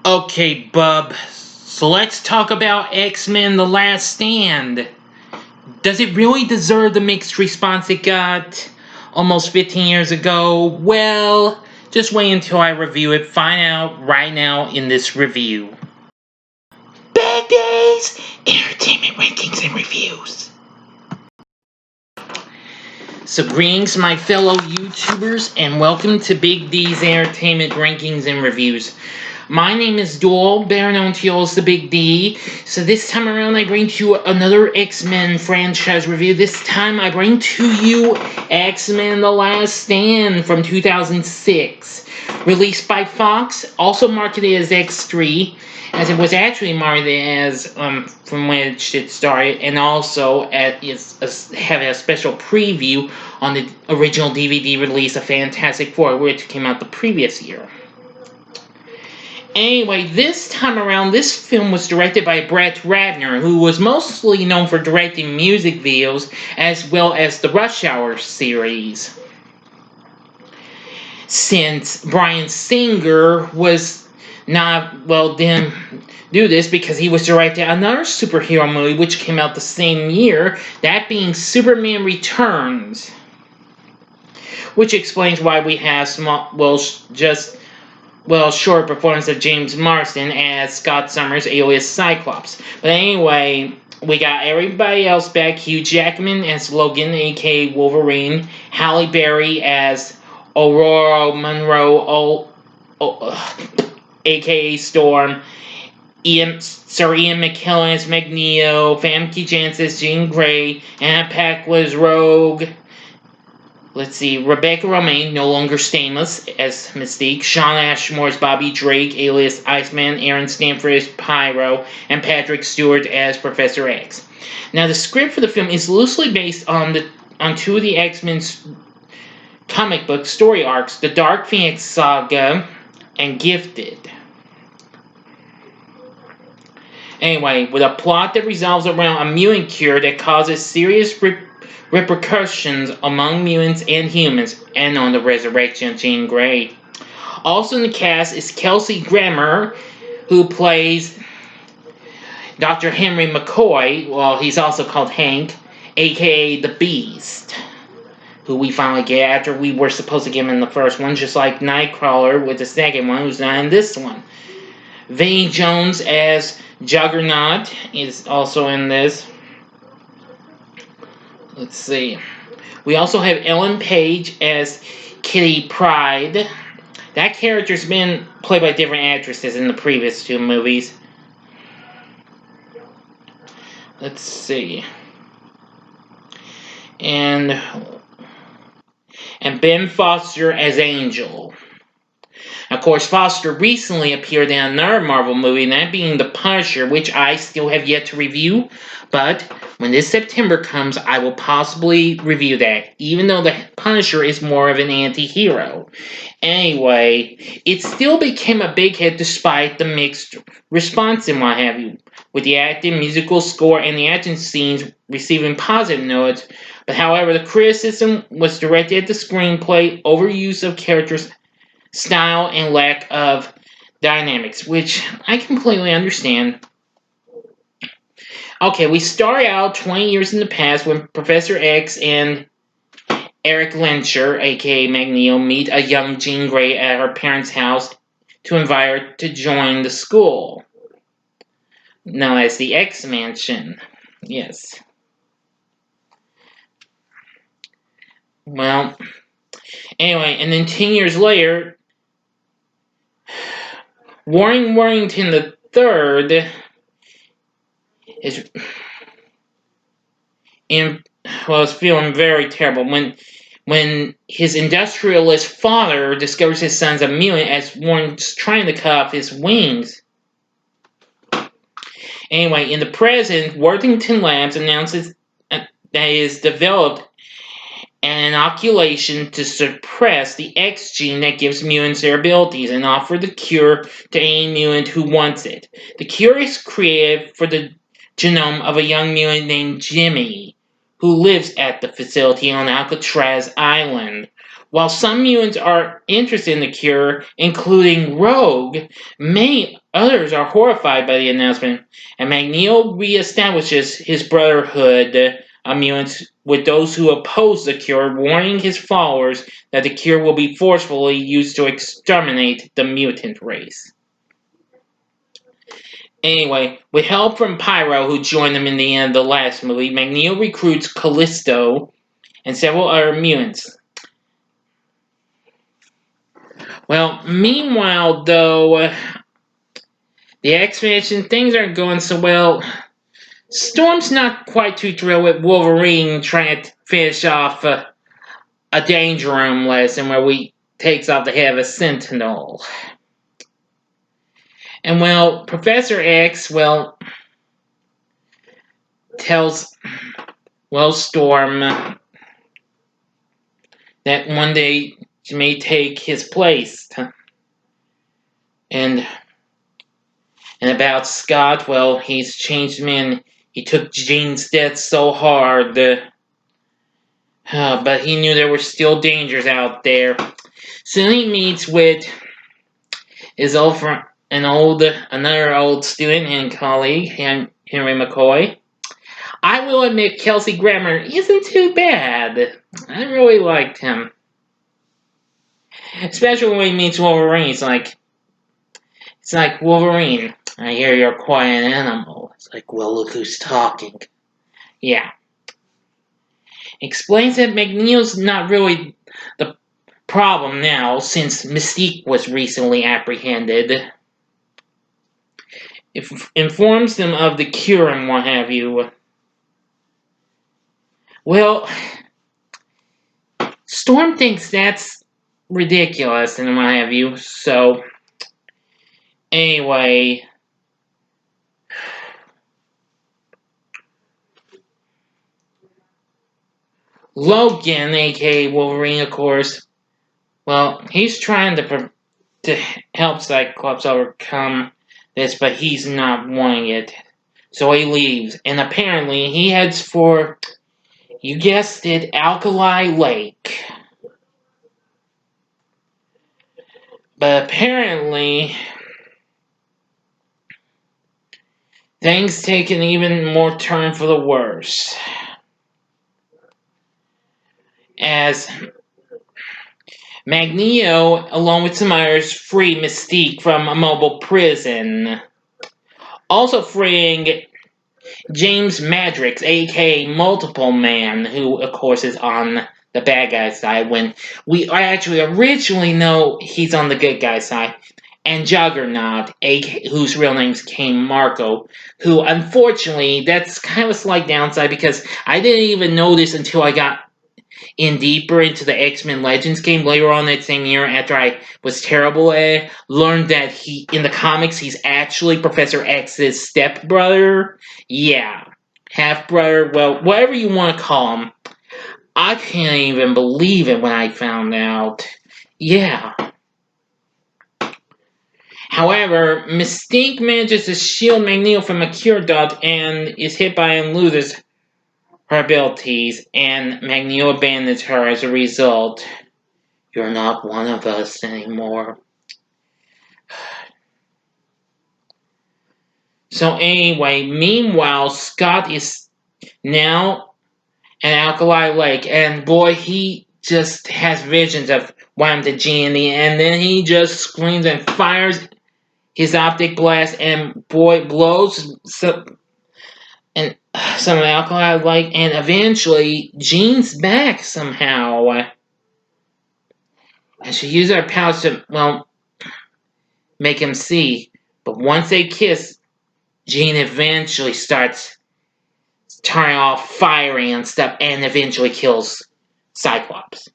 Okay, bub. So let's talk about X-Men The Last Stand. Does it really deserve the mixed response it got almost 15 years ago? Well, just wait until I review it. Find out right now in this review. Bad Days! Entertainment Rankings and Reviews. So greetings my fellow YouTubers and welcome to Big D's Entertainment Rankings and Reviews. My name is Doyle, better known to you as the Big D. So this time around I bring to you another X-Men franchise review. This time I bring to you X-Men The Last Stand from 2006. Released by Fox, also marketed as X3, as it was actually marketed as from which it started, and also having a special preview on the original DVD release of Fantastic Four, which came out the previous year. Anyway, this time around, this film was directed by Brett Ratner, who was mostly known for directing music videos as well as the Rush Hour series. Since Bryan Singer was didn't do this because he was directing another superhero movie which came out the same year, that being Superman Returns. Which explains why we have short performance of James Marsden as Scott Summers alias Cyclops. But anyway, we got everybody else back. Hugh Jackman as Logan, aka Wolverine. Halle Berry as Aurora Monroe, aka Storm. Sir Ian McKellen as Magneto. Famke Janssen as Jean Grey. Anna Paquin as Rogue. Let's see, Rebecca Romijn, no longer Stainless, as Mystique. Shawn Ashmore as Bobby Drake, alias Iceman. Aaron Stanford as Pyro. And Patrick Stewart as Professor X. Now, the script for the film is loosely based on two of the X-Men's comic book story arcs, the Dark Phoenix Saga and Gifted. Anyway, with a plot that revolves around a mutant cure that causes serious repercussions among mutants and humans, and on the resurrection of Jean Grey. Also in the cast is Kelsey Grammer, who plays Dr. Henry McCoy. Well, he's also called Hank, aka the Beast, who we finally get after we were supposed to get him in the first one, just like Nightcrawler with the second one, who's not in this one. Vinnie Jones as Juggernaut is also in this. Let's see. We also have Ellen Page as Kitty Pryde. That character's been played by different actresses in the previous two movies. Let's see. And Ben Foster as Angel. Of course, Foster recently appeared in another Marvel movie, that being The Punisher, which I still have yet to review. But when this September comes, I will possibly review that, even though The Punisher is more of an anti-hero. Anyway, it still became a big hit despite the mixed response and what have you, with the acting, musical score, and the action scenes receiving positive notes. But however, the criticism was directed at the screenplay, overuse of characters' style, and lack of dynamics, which I completely understand. Okay, we start out 20 years in the past when Professor X and Eric Lehnsherr, aka Magneto, meet a young Jean Grey at her parents' house to invite her to join the school, known as the X Mansion. Yes. Well, anyway, and then 10 years later, Warren Worthington III is feeling very terrible when his industrialist father discovers his son's a mutant as Warren's trying to cut off his wings. Anyway, in the present, Worthington Labs announces that it has developed an inoculation to suppress the X gene that gives mutants their abilities and offer the cure to any mutant who wants it. The cure is created for the genome of a young mutant named Jimmy, who lives at the facility on Alcatraz Island. While some mutants are interested in the cure, including Rogue, many others are horrified by the announcement, and Magneto reestablishes his brotherhood of mutants with those who oppose the cure, warning his followers that the cure will be forcefully used to exterminate the mutant race. Anyway, with help from Pyro, who joined them in the end of the last movie, Magneto recruits Callisto and several other mutants. Well, meanwhile, though, the X-Men, things aren't going so well. Storm's not quite too thrilled with Wolverine trying to finish off a Danger Room lesson where he takes off the head of a Sentinel. And, well, Professor X, tells, Storm that one day she may take his place. And about Scott, well, he's changed him in. He took Jean's death so hard, but he knew there were still dangers out there. So he meets with another old student and colleague, Henry McCoy. I will admit Kelsey Grammer isn't too bad. I really liked him. Especially when he meets Wolverine. It's like, Wolverine, I hear you're a quiet animal. It's like, well, look who's talking. Yeah. Explains that Magneto's not really the problem now, since Mystique was recently apprehended. It informs them of the cure and what have you. Well, Storm thinks that's ridiculous and what have you, so anyway, Logan, aka Wolverine, of course, well, he's trying to help Cyclops overcome this, but he's not wanting it. So he leaves, and apparently he heads for, you guessed it, Alkali Lake. But apparently, things take an even more turn for the worse. As Magneto, along with some others, free Mystique from a mobile prison. Also freeing James Madrox, aka Multiple Man, who, of course, is on the bad guy side, when we actually originally know he's on the good guy side. And Juggernaut, whose real name's Kane Marco, who, unfortunately, that's kind of a slight downside because I didn't even know this until I got in deeper into the X-Men Legends game later on that same year after I was terrible at it, learned that in the comics, he's actually Professor X's stepbrother. Yeah. Half-brother, well, whatever you want to call him. I can't even believe it when I found out. Yeah. However, Mystique manages to shield Magneto from a cure dot and is hit by and loses her abilities, and Magneto abandons her as a result. You're not one of us anymore. So anyway, meanwhile, Scott is now at Alkali Lake, and boy, he just has visions of Wham to G in the end, then he just screams and fires his optic blast, and boy, blows some Alkali Lake, and eventually Jean's back somehow. And she uses her powers to, make him see. But once they kiss, Jean eventually starts turning off, firing and stuff, and eventually kills Cyclops.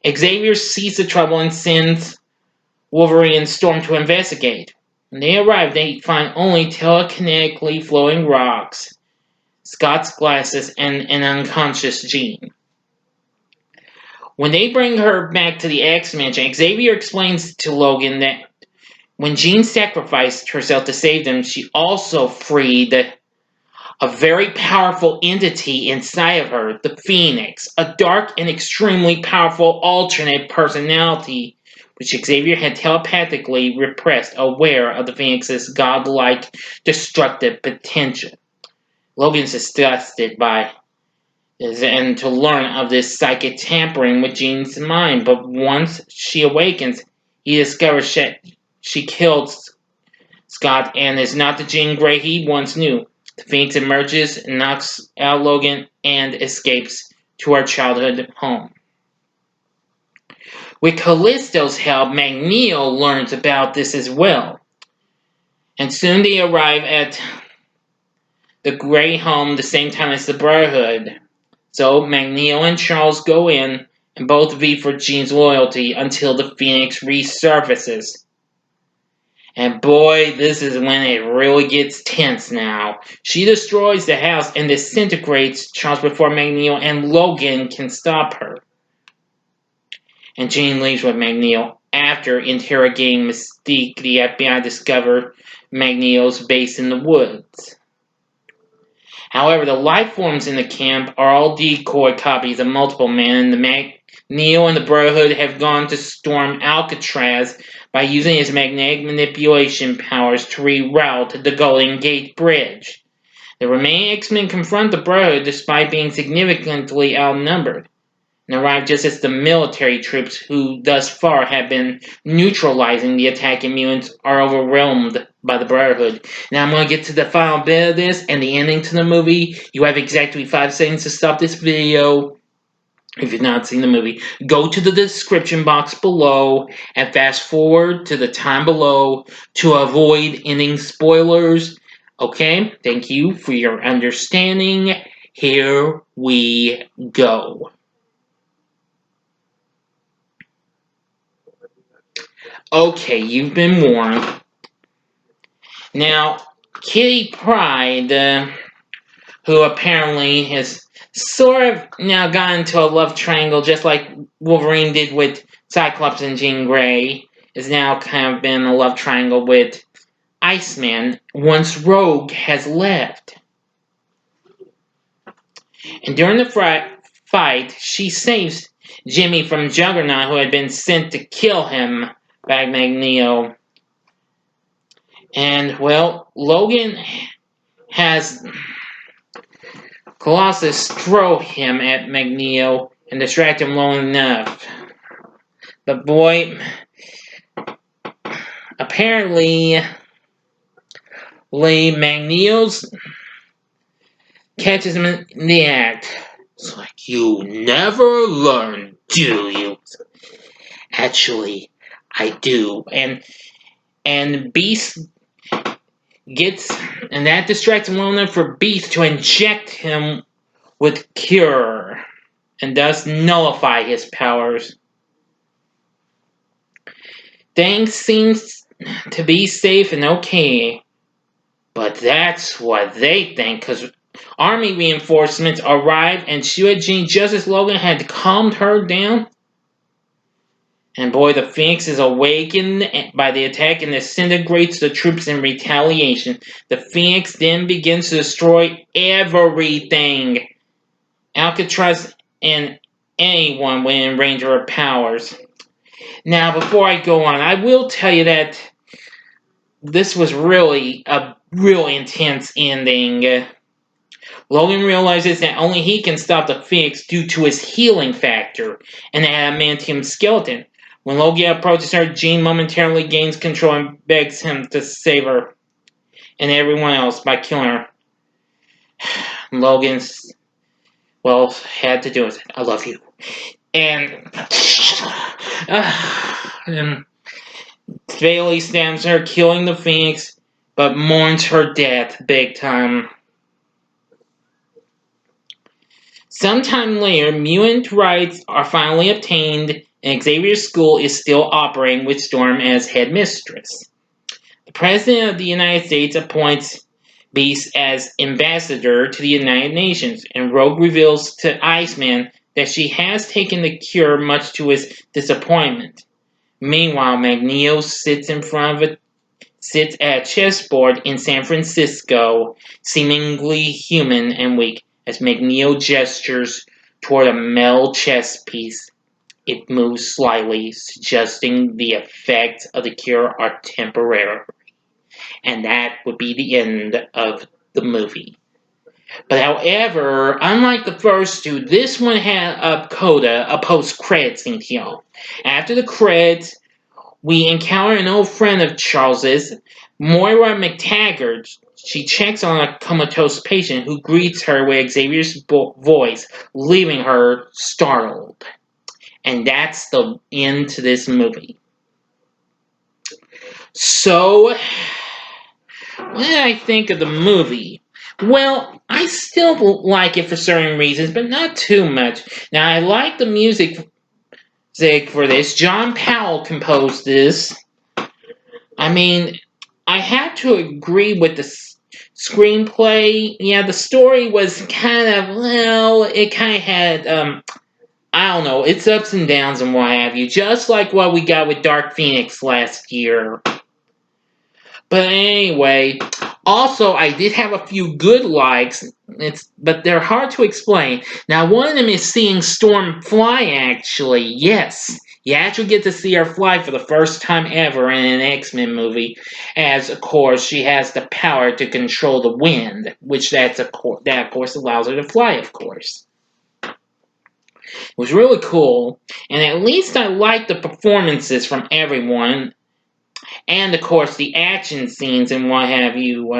Xavier sees the trouble and sends Wolverine and Storm to investigate. When they arrive, they find only telekinetically flowing rocks, Scott's glasses, and an unconscious Jean. When they bring her back to the X-Mansion, Xavier explains to Logan that when Jean sacrificed herself to save them, she also freed a very powerful entity inside of her, the Phoenix, a dark and extremely powerful alternate personality, which Xavier had telepathically repressed, aware of the Phoenix's godlike destructive potential. Logan's disgusted by this and to learn of this psychic tampering with Jean's mind, but once she awakens, he discovers that she killed Scott and is not the Jean Grey he once knew. The Phoenix emerges, knocks out Logan, and escapes to her childhood home. With Callisto's help, Magneto learns about this as well. And soon they arrive at the Grey home the same time as the Brotherhood. So Magneto and Charles go in and both vie for Jean's loyalty until the Phoenix resurfaces. And boy, this is when it really gets tense now. She destroys the house and disintegrates Charles before Magneto and Logan can stop her. And Jean leaves with Magneto. After interrogating Mystique, the FBI discover Magneto's base in the woods. However, the life forms in the camp are all decoy copies of Multiple Man, and Magneto and the Brotherhood have gone to storm Alcatraz by using his magnetic manipulation powers to reroute the Golden Gate Bridge. The remaining X-Men confront the Brotherhood despite being significantly outnumbered, and arrive just as the military troops who thus far have been neutralizing the attacking mutants are overwhelmed by the Brotherhood. Now I'm going to get to the final bit of this and the ending to the movie. You have exactly 5 seconds to stop this video. If you've not seen the movie, go to the description box below and fast forward to the time below to avoid ending spoilers. Okay, thank you for your understanding. Here we go. Okay, you've been warned. Now, Kitty Pryde, who apparently has sort of now gotten into a love triangle just like Wolverine did with Cyclops and Jean Grey, is now kind of been a love triangle with Iceman once Rogue has left. And during the fight, she saves Jimmy from Juggernaut, who had been sent to kill him by Magneto. And, well, Logan has Colossus throw him at Magneto and distract him long enough. But boy, apparently, Magneto's catches him in the act. It's like, you never learn, do you? Actually, I do. And Beast gets, and that distracts him long enough for Beast to inject him with Cure, and thus nullify his powers. Things seems to be safe and okay, but that's what they think, because army reinforcements arrive and shoot at Jean just as Logan had calmed her down. And boy, the Phoenix is awakened by the attack and disintegrates the troops in retaliation. The Phoenix then begins to destroy everything. Alcatraz and anyone within range of her powers. Now, before I go on, I will tell you that this was really a real intense ending. Logan realizes that only he can stop the Phoenix due to his healing factor and the adamantium skeleton. When Logan approaches her, Jean momentarily gains control and begs him to save her and everyone else by killing her. Logan's, well, had to do it. I love you. And Bailey stabs her, killing the Phoenix, but mourns her death big time. Sometime later, mutant rights are finally obtained, and Xavier's school is still operating with Storm as headmistress. The President of the United States appoints Beast as ambassador to the United Nations, and Rogue reveals to Iceman that she has taken the cure, much to his disappointment. Meanwhile, Magneto sits in front of a sits at a chessboard in San Francisco, seemingly human and weak, as McNeil gestures toward a metal chess piece. It moves slightly, suggesting the effects of the cure are temporary. And that would be the end of the movie. But however, unlike the first two, this one had a coda, a post-credit scene, y'all. After the credits, we encounter an old friend of Charles's, Moira McTaggart. She checks on a comatose patient who greets her with Xavier's voice, leaving her startled. And that's the end to this movie. So, what did I think of the movie? Well, I still like it for certain reasons, but not too much. Now, I like the music for this. John Powell composed this. I mean, I had to agree with the screenplay. Yeah, the story was kind of, well, it kind of had, I don't know, its ups and downs and what have you. Just like what we got with Dark Phoenix last year. But anyway, also I did have a few good likes, but they're hard to explain. Now, one of them is seeing Storm fly, actually. Yes, you actually get to see her fly for the first time ever in an X-Men movie, as, of course, she has the power to control the wind, which that, of course, allows her to fly, of course. It was really cool, and at least I liked the performances from everyone. And, of course, the action scenes and what have you.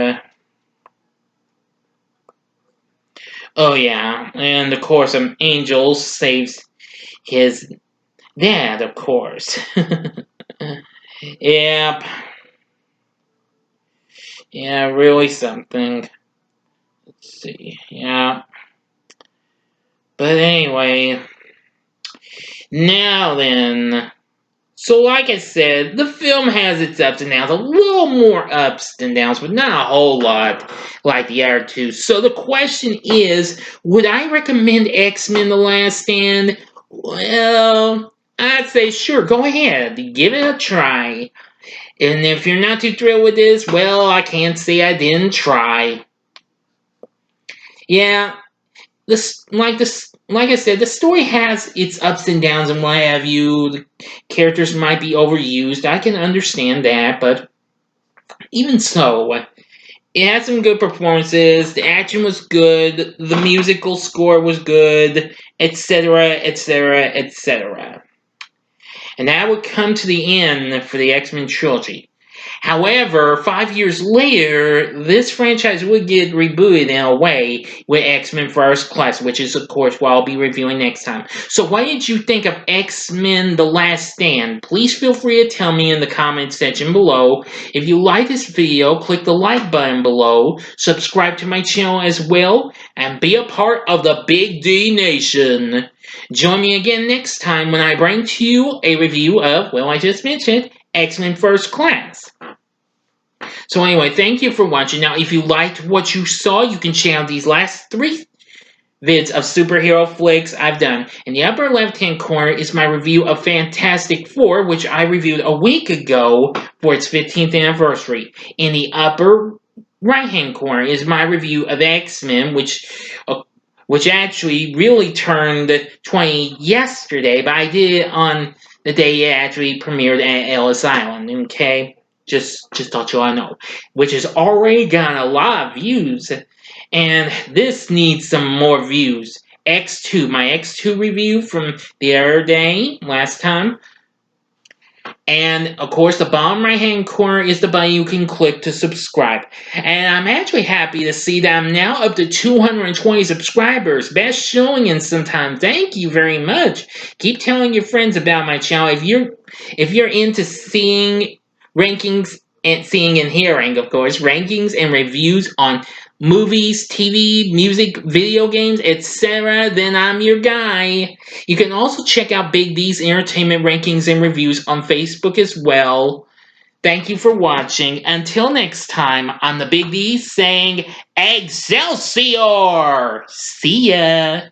Oh, yeah. And, of course, Angel saves his dad, of course. Yep. Yeah, really something. Let's see. Yeah. But anyway. Now then. So, like I said, the film has its ups and downs, a little more ups than downs, but not a whole lot like the other two. So, the question is, would I recommend X-Men The Last Stand? Well, I'd say sure, go ahead, give it a try. And if you're not too thrilled with this, well, I can't say I didn't try. Yeah, like I said, the story has its ups and downs and what have you. The characters might be overused. I can understand that, but even so, it had some good performances. The action was good. The musical score was good, etc., etc., etc. And that would come to the end for the X-Men trilogy. However, 5 years later, this franchise would get rebooted in a way with X-Men First Class, which is, of course, what I'll be reviewing next time. So what did you think of X-Men The Last Stand? Please feel free to tell me in the comment section below. If you like this video, click the like button below, subscribe to my channel as well, and be a part of the Big D Nation. Join me again next time when I bring to you a review of, well, I just mentioned, X-Men First Class. So anyway, thank you for watching. Now, if you liked what you saw, you can check out these last 3 vids of superhero flicks I've done. In the upper left-hand corner is my review of Fantastic Four, which I reviewed a week ago for its 15th anniversary. In the upper right-hand corner is my review of X-Men, which actually really turned 20 yesterday, but I did it on the day it actually premiered at Ellis Island, okay? Just thought you all know. Which has already gotten a lot of views, and this needs some more views. X2, my X2 review from the other day, last time. And, of course, the bottom right-hand corner is the button you can click to subscribe. And I'm actually happy to see that I'm now up to 220 subscribers. Best showing in some time. Thank you very much. Keep telling your friends about my channel. If you're into seeing rankings and seeing and hearing, of course, rankings and reviews on movies, TV, music, video games, etc., then I'm your guy. You can also check out Big D's entertainment rankings and reviews on Facebook as well. Thank you for watching. Until next time, I'm the Big D saying Excelsior! See ya!